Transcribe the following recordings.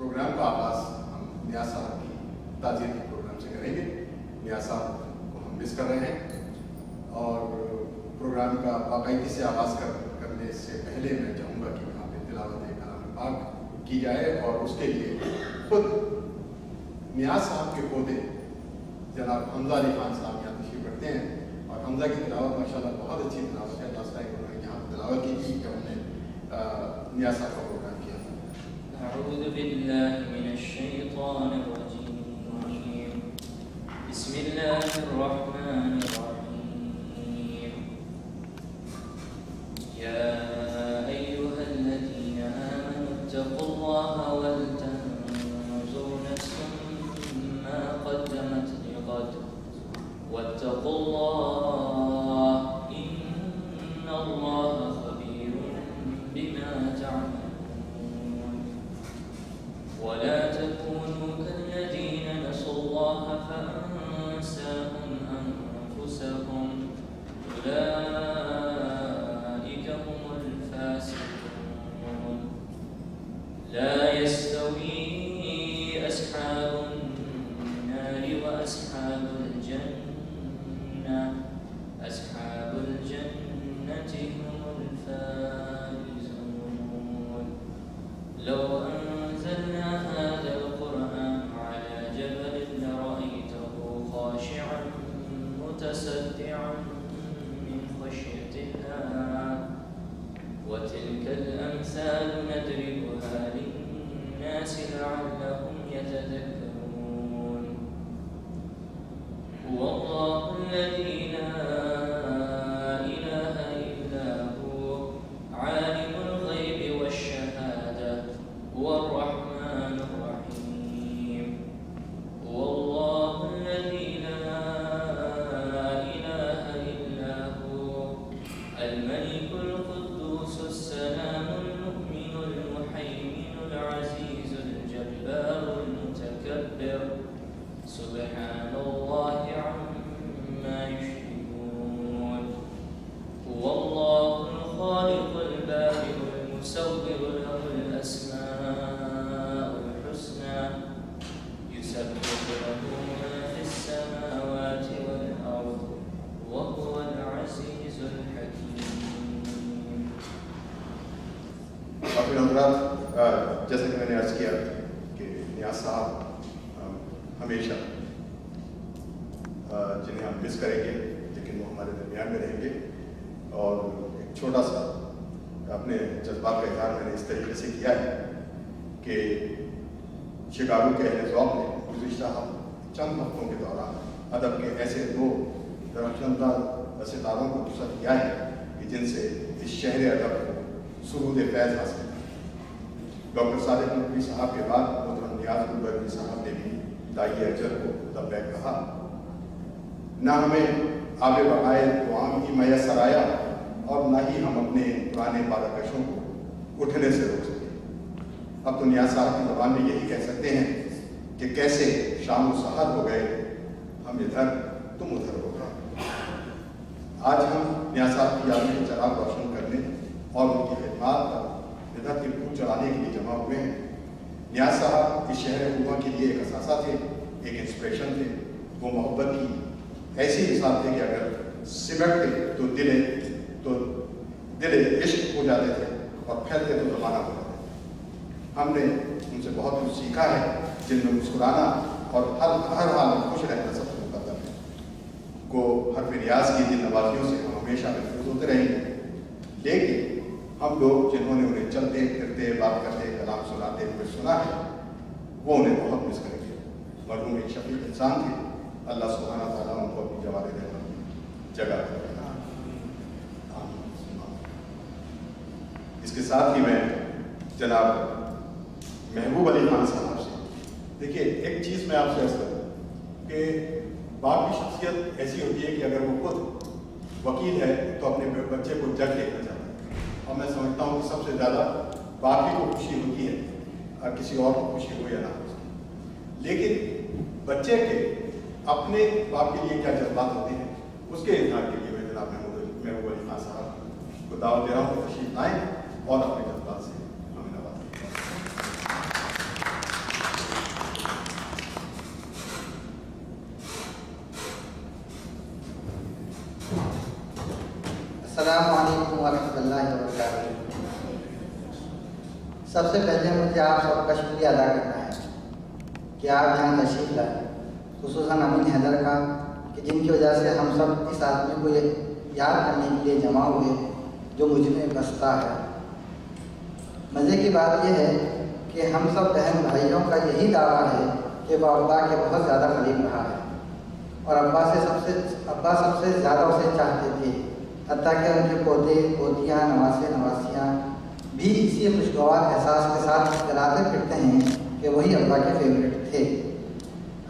Programme का आगाज़ हम नियाज़ साहब की ताज़ियती प्रोग्राम से करेंगे। नियाज़ साहब को हम मिस कर रहे हैं और प्रोग्राम का बाकायदगी से आगाज़ करने से पहले मैं चाहूँगा कि वहाँ पर तिलावत कलाम पाक की जाए और उसके लिए खुद नियाज़ साहब के पोते जनाब हमजा अली खान साहब यहाँ तशरीफ़ रखते हैं और हमजा की तिलावत माशाल्लाह बहुत अच्छी तिलावत है। लास्ट टाइम उन्होंने यहाँ तिलावत की थी जब हमने नियाज़ साहब का प्रोग्राम किया था। अऊज़ु बिल्लाहि मिनश शैतानिर रजीम। बिस्मिल्लाहिर रहमानिर रहीम। या अय्युहल्लज़ीना आमनू इत्तक़ुल्लाहा वल तंज़ुर नफ्सुम मा क़द्दमत लिग़द वत्तक़ुल्लाह इन्नल्लाहा ख़बीरुम बिमा तअमलून। ولا تكونوا كالذين نسوا الله فأنساهم أنفسهم أولئك هم الفاسقون. لا يستوي أصحاب النار وأصحاب الجنة أصحاب الجنة هم الفائزون. لو أنزلنا هذا القرآن على جبل لرأيته خاشعا متصدعا من خشية الله. وتلك الأمثال نضربها للناس لعلهم يتذكرون. هو الله الذي لا إله إلا هو عالم الغيب والشهادة هو الرحمن الرحيم. هو الله الذي لا إله إلا هو الملك القدوس السلام المؤمن المهيمن العزيز الجبار المتكبر سبحان الله عما يشركون. هو الله الخالق البارئ المصور له الأسماء الحسنى يسبح له ما في السماوات والأرض وهو العزيز الحكيم. काफ़ी नज़रात जैसे कि मैंने अर्ज़ किया कि नियाज़ साहब हमेशा जिन्हें हम मिस करेंगे लेकिन वो हमारे दरमियान में रहेंगे और एक छोटा सा अपने जज्बात का इज़हार मैंने इस तरीके से किया है कि शिकागो के अहले ज़ौक़ ने गुज़िश्ता चंद हफ्तों के दौरान अदब के ऐसे दो दरअसल सितारों को रुख़सत किया है कि जिनसे इस शहर अदब को सुरूद फैज़ हासिल है। डॉक्टर सादिक नकवी साहब के बाद मोहतरम नियाज़ गुलबर्गी साहब ने भी दाई अजर को लब्बैक कहा। न हमें आगे बकाए दुआम ही मैसर आया और न ही हम अपने पुराने बाराकशों को उठने से रोक सके। अब तो नियाज़ साहब की ज़बान में यही कह सकते हैं कि कैसे शाम सहर हो गए हम इधर तुम उधर हो गए। आज हम नियाज़ साहब की याद में चराग रोशन करने और उनकी खिदमत पर निधर के फूल चढ़ाने के लिए जमा हुए हैं। नियाज़ साहब इस शहर हुआ के लिए एक असासा थे, एक इंस्पिरेशन थे। वो मोहब्बत की ऐसी मिसाल थे कि अगर सिमटते तो दिल इश्क हो जाते थे और फैलते तो ज़माना हो जाते थे। हमने उनसे बहुत कुछ सीखा है, जिनमें मुस्कुराना और हर हाल में खुश रहना सबसे मुकद्दम है। को हरफ रियाज की जिन नवाजियों से हम हमेशा महफूज होते रहेंगे, लेकिन हम लोग जिन्होंने उन्हें चलते फिरते बात करते कलाम सुनाते हुए सुना है वो उन्हें बहुत मिस करेंगे। मरहूम एक शफीक इंसान थे, अल्लाह सुब्हानहू व तआला उनको अपनी जवारे रहमत में जगह देगा। इसके साथ ही मैं जनाब महबूब अली खान साहब से, देखिए एक चीज़ मैं आपसे अर्ज़ करूँ कि बाप की शख्सियत ऐसी होती है कि अगर वो खुद वकील है तो अपने बच्चे को जज देखना चाहता है। और मैं समझता हूँ कि सबसे ज़्यादा बाप ही को खुशी होती है और किसी और को खुशी हो या ना हो। लेकिन बच्चे के अपने बाप के लिए क्या जज्बात होते हैं उसके इज़हार के लिए मैं जनाब महबूब अली खान साहब को दावत दे रहा हूँ, तशरीफ़ लाएँ और अपने जज्बात से हमें नवाज़ें। سب سے پہلے مجھے آپ سب کا شکریہ ادا کرنا ہے کہ آپ یہاں تشریف لائے، خصوصاً امین حیدر کا، کہ جن کی وجہ سے ہم سب اس آدمی کو یاد کرنے کے لیے جمع ہوئے جو مجھ میں بستا ہے۔ مزے کی بات یہ ہے کہ ہم سب بہن بھائیوں کا یہی دعویٰ ہے کہ وہ ابا کے بہت زیادہ قریب رہا ہے اور ابا سب سے زیادہ اسے چاہتے تھے، حتیٰ کہ ان کے پوتے پوتیاں نواسے نواسیاں بھی اسی خوشگوار احساس کے ساتھ کراتے پھرتے ہیں کہ وہی ابا کے فیوریٹ تھے۔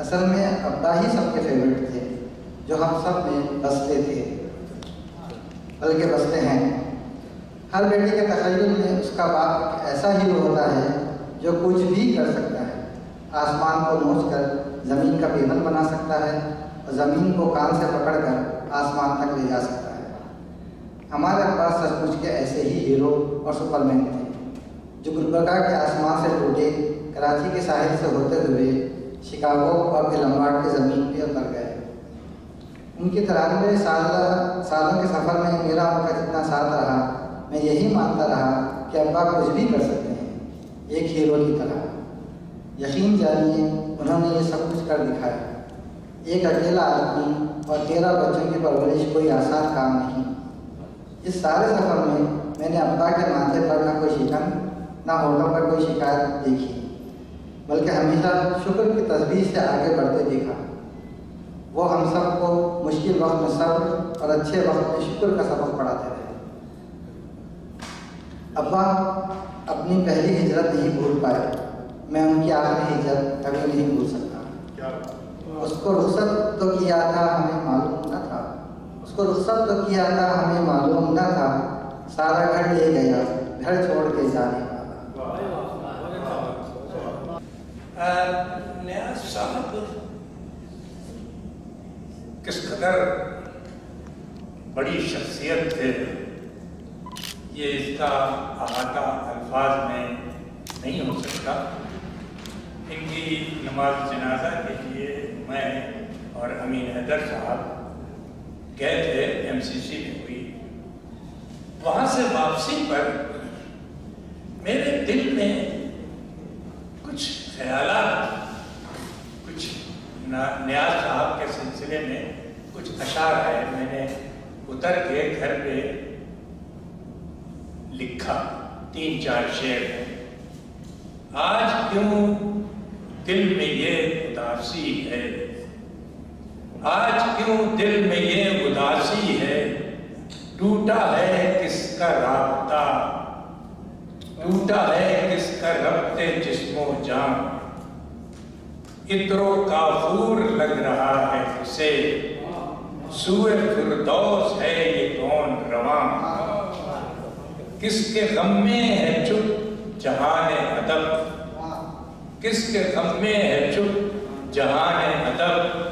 اصل میں ابا ہی سب کے فیوریٹ تھے جو ہم سب میں بستے تھے، بلکہ بستے ہیں۔ ہر بیٹے کے تخیل میں اس کا باپ ایسا ہیرو ہوتا ہے جو کچھ بھی کر سکتا ہے، آسمان کو نوچ کر زمین کا پیمن بنا سکتا ہے اور زمین کو کان سے پکڑ کر آسمان تک لے جا سکتا ہے۔ ہمارے پاس سچ مچ کے ایسے ہی ہیرو اور سپر مین تھے جو گلبرگہ کے آسمان سے ٹوٹے، کراچی کے ساحل سے ہوتے ہوئے شکاگو اور پھر لمبارڈ کی زمین پہ اتر گئے۔ ان کی 93 سالوں کے سفر میں میرا ان کا جتنا ساتھ رہا، میں یہی مانتا رہا کہ ابا کچھ بھی کر سکتے ہیں، ایک ہیرو کی طرح۔ یقین جانیے انہوں نے یہ سب کچھ کر دکھایا۔ ایک اکیلا آدمی اور 13 بچوں کی پرورش کوئی آسان کام نہیں۔ اس سارے سفر میں نے ابا کے ماتھے پر نہ کوئی شکن نہ ہونٹوں پر کوئی شکایت دیکھی، بلکہ ہمیشہ شکر کی تسبیح سے آگے بڑھتے دیکھا۔ وہ ہم سب کو مشکل وقت میں صبر اور اچھے وقت میں شکر کا سبق پڑھاتے رہے۔ ابا اپنی پہلی ہجرت نہیں بھول پائے، میں ان کی آخری ہجرت کبھی نہیں بھول سکتا۔ اس کو رخصت تو کیا تھا ہمیں معلوم نہ تھا، معلوم نہ تھا، سارا گھر لے گیا، گھر چھوڑ کے جانے والا۔ نیاز صاحب کس قدر بڑی شخصیت تھے، یہ اس کا احاطہ الفاظ میں نہیں ہو سکتا۔ ان کی نماز جنازہ کے لیے میں اور امین حیدر صاحب گئے تھے، MCC میں ہوئی۔ وہاں سے واپسی پر میرے دل میں کچھ خیالات، کچھ نیاز صاحب کے سلسلے میں کچھ اشعار ہے، میں نے اتر کے گھر پہ لکھا، 3-4 شعر ہے۔ آج کیوں دل میں یہ اداسی ہے، آج کیوں دل میں یہ اداسی ہے، ٹوٹا ہے کس کا رابطہ، ٹوٹا ہے کس کا ربط جسم و جان، عطر و کافور لگ رہا ہے اسے، سوئے فردوس ہے یہ کون رواں، کس کے غم میں ہے چپ جہان ادب، کس کے غم میں ہے چپ جہان ادب،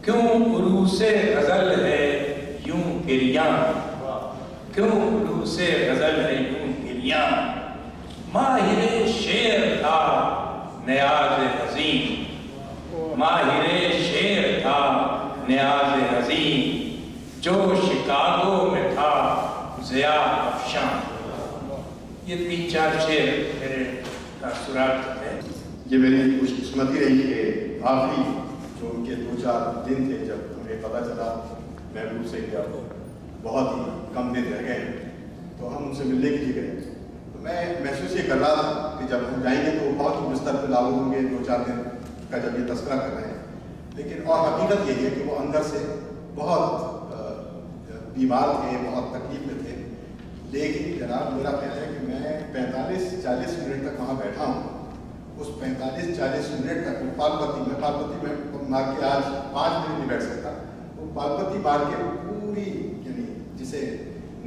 کیوں عروس غزل ہے یوں گریاں، کیوں عروس غزل ہے یوں گریاں، ماہر شعر تھا نیاز عظیم، ماہر شعر تھا نیاز عظیم، جو شکاگو میں تھا ضیاء افشاں۔ یہ 3-4 شعر میرے تاثرات ہیں۔ یہ میری خوش قسمتی رہی کہ آخری جو ان کے 2-4 دن تھے جب ہمیں پتہ چلا محبوب سے کہ بہت ہی کم دن رہ گئے، تو ہم ان سے ملنے کے لیے گئے۔ تو میں محسوس یہ کر رہا تھا کہ جب ہم جائیں گے تو بہت ہی بستر پہ لاگو ہوں گے 2-4 دن کا جب یہ تذکرہ کر رہے ہیں، لیکن اور حقیقت یہ ہے کہ وہ اندر سے بہت بیمار تھے، بہت تکلیف میں تھے۔ لیکن جناب میرا خیال ہے کہ میں 45-40 منٹ تک وہاں بیٹھا ہوں، اس 45-40 منٹ تک پالپتی میں مار کے آج 5 منٹ نہیں بیٹھ سکتا، وہ پالپتی مار کے پوری یعنی جسے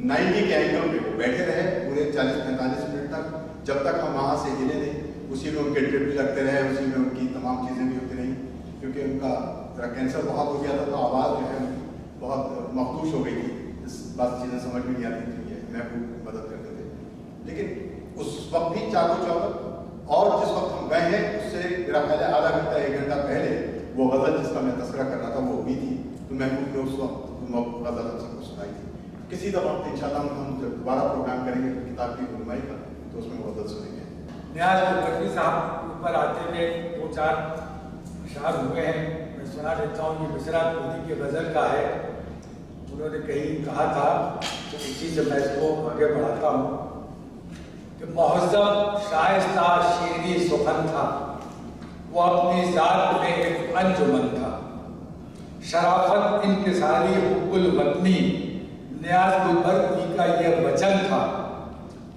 90 کے اینگل پہ وہ بیٹھے رہے پورے 40-45 منٹ تک، جب تک ہم وہاں سے ہلے نہیں۔ اسی میں ان کے ٹرپ بھی لگتے رہے، اسی میں ان کی تمام چیزیں بھی ہوتی رہیں، کیونکہ ان کا ذرا کینسر بہت ہو گیا تھا تو آواز جو ہے بہت مخدوش ہو گئی تھی، اس بات چیزیں سمجھ میں نہیں آتی تھی، محبوب مدد کرتے تھے۔ لیکن اس وقت بھی چاقو چوبت، اور جس وقت ہم گئے ہیں اس سے میرا خیال ہے آدھا گھنٹہ 1 گھنٹہ پہلے وہ غزل جس کا میں تذکرہ کر رہا تھا وہ بھی تھی، تو محبوب نے اس وقت غزل ہم سب کو سنائی تھی۔ کسی دفعہ انشاءاللہ ہم جب دوبارہ پروگرام کریں گے کتاب کی رونمائی کا تو اس میں غزل سنیں گے۔ नियाज मुखर्जी साहब के ऊपर आते हुए 2-4 अशआर हुए हैं। मैं सुना देता हूँ, ये मिसरा मोदी की गज़ल का है। उन्होंने कहीं कहा था, तो इसी से मैं इसको आगे बढ़ाता हूँ कि महज़्ज़ब शाइस्ता शेरी सुखन था, वो अपनी ज़ात में एक अंजुमन था। शराफत इनकिसारी हुब्बुल वतनी, नियाज गुलबर्ग का ये वचन था।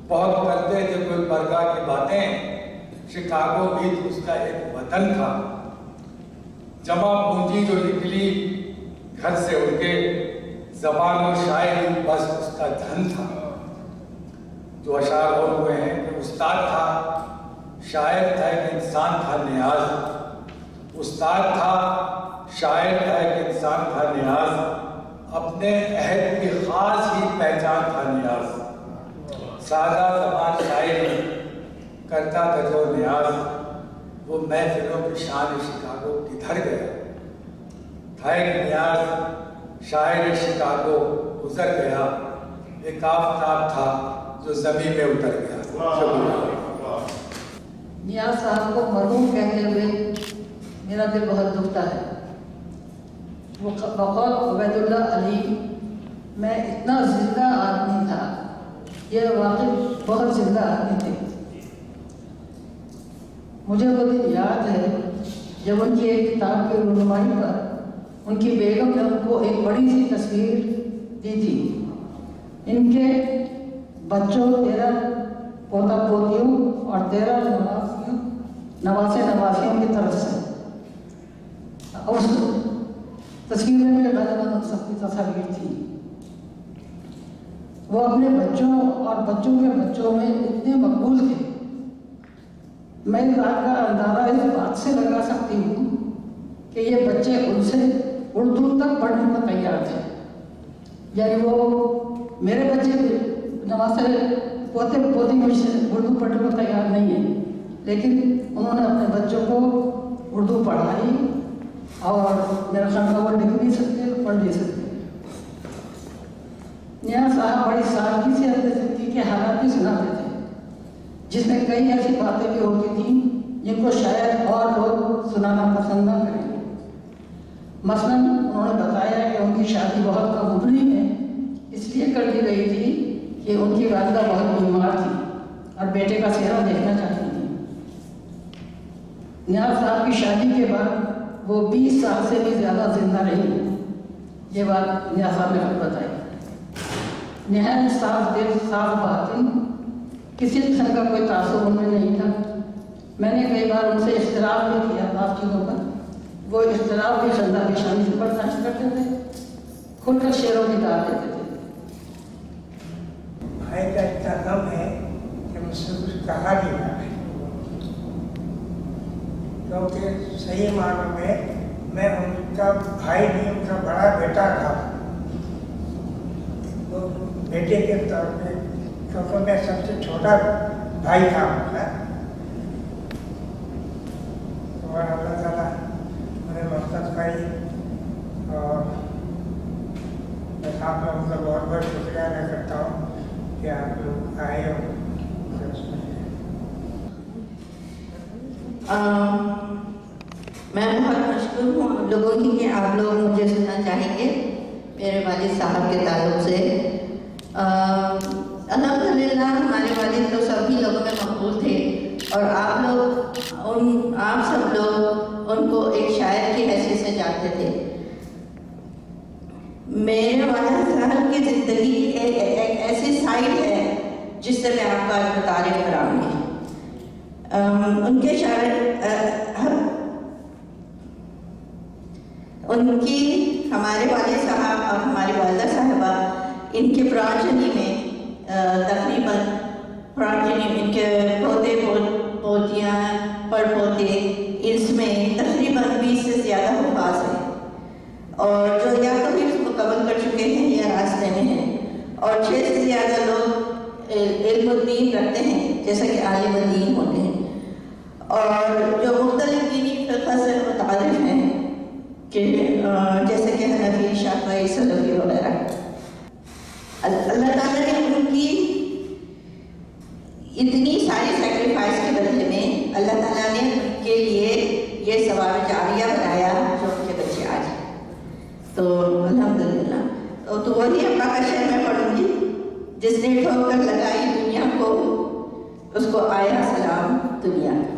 बहुत करते थे गुलबर्गा की बातें, शिकागो भी तो उसका एक वतन था। जमा पूंजी जो निकली घर से उनके, ज़बान और शायरी बस उसका धन था। जो अशार और हुए हैं कि उस्ताद था, शायर था, एक इंसान था नियाज। उस्ताद था, शायर था, एक इंसान था नियाज। अपने अहद की खास ही पहचान था नियाज। सादा ज़बान शायरी करता था जो नियाज, वो महफिलों की शान शिकागो किधर गया। था एक नियाज शायर शिकागो गुजर गया, एक आफताब था जो ज़मीन में उतर गया। नियाज साहब को मरहूम कहते हुए मेरा दिल बहुत दुखता है। वो बकौल उबैदुल्ला अली, मैं इतना जिंदा आदमी था, ये वाकई बहुत जिंदा आदमी थे। मुझे वो दिन याद है जब उनकी एक किताब की रुनुमाई पर उनकी बेगम ने उनको एक बड़ी सी तस्वीर दी थी। इनके बच्चों 13 पोता पोतियों और 13 नवासे नवासियों की तरफ से। उस तस्वीर में गलत सबकी तस्वीर थी। वो अपने बच्चों और बच्चों के बच्चों में इतने मकबूल थे। मैं इस बात का अंदाजा इस बात से लगा सकती हूँ कि ये बच्चे उनसे उर्दू तक पढ़ने को तैयार थे। यानी वो मेरे बच्चे नवासे पोते पोती मुझसे उर्दू पढ़ने को तैयार नहीं है, लेकिन उन्होंने अपने बच्चों को उर्दू पढ़ाई और मेरा ख्याल वो लिख भी सकते, पढ़ भी सकते। नियाज साहब बड़ी सादगी से अपनी जिंदगी के हालात भी सुनाते थे, जिसमें कई ऐसी बातें भी होती थी जिनको शायद और लोग सुनाना पसंद न करें। मसलन उन्होंने बताया कि उनकी शादी बहुत कम उम्र में इसलिए कर दी गई थी कि उनकी वालिदा बहुत बीमार थी और बेटे का चेहरा देखना चाहती थी। नियाज साहब की शादी के बाद वो 20 साल से भी ज़्यादा जिंदा रही। ये बात नियाज साहब ने खुद बताई। निहायत साफ दिल, साफ बातिन, किसी किस्म का कोई तासुब उनमें नहीं था। मैंने कई बार उनसे इख्तिलाफ भी किया बातचीतों पर। वो इख्तिलाफ भी खंदा पेशानी से बर्दाश्त करते थे, खुलकर शेरों की दाद देते थे। भाई का इतना कम है कि मुझसे कुछ कहा नहीं जा रहा, क्योंकि सही मानों में मैं उनका भाई नहीं, उनका बड़ा बेटा था। तो बेटे के तौर पे, क्योंकि मैं सबसे छोटा भाई था उनका, और अल्लाह ताला उन्हें मक़सद पाई। और मैं आप लोगों का बहुत बहुत शुक्रिया अदा करता हूँ कि आप लोग आए और मैं बहुत मशहूर हूँ आप लोगों की कि आप लोग मुझे सुनना चाहेंगे मेरे वालिद साहब के ताल्लुक़ से। अल्हम्दुलिल्लाह हमारे वालिद तो सभी लोगों में मकबूल थे और आप सब लोग उनको एक शायर की हैसियत से जानते थे। मेरे वालिद साहब की ज़िंदगी एक ऐसी साइड है जिससे मैं आपका तारीफ कराऊंगी। उनके शायर उनकी हमारे वालिद साहब और हमारी वालिदा साहिबा, इनके प्राचनी में तकरीबन प्राचनी इनके पोते पोतियाँ पड़पोते, इसमें तकरीबन 20 से ज़्यादा हुफ़ाज़ हैं और जो या तो भी मुकम्मल कर चुके हैं या रास्ते में हैं, और 6 से ज़्यादा लोग इल्म-उद-दीन रखते हैं जैसा कि आलिम-उद-दीन होते हैं, और जो मुख्तलिफ दीनी फ़िक़्ह से मुतारिफ़ हैं कि जैसे कि हनफी, शाफ़ी, सलफ़ी वगैरह। अल्लाह ताला ने उनकी इतनी सारी सेक्रीफाइस के बदले تو الحمدللہ تو وہی ابا کا شعر میں پڑھوں گی، جس نے ٹھوکر لگائی دنیا کو اس کو آیا سلام دنیا کا۔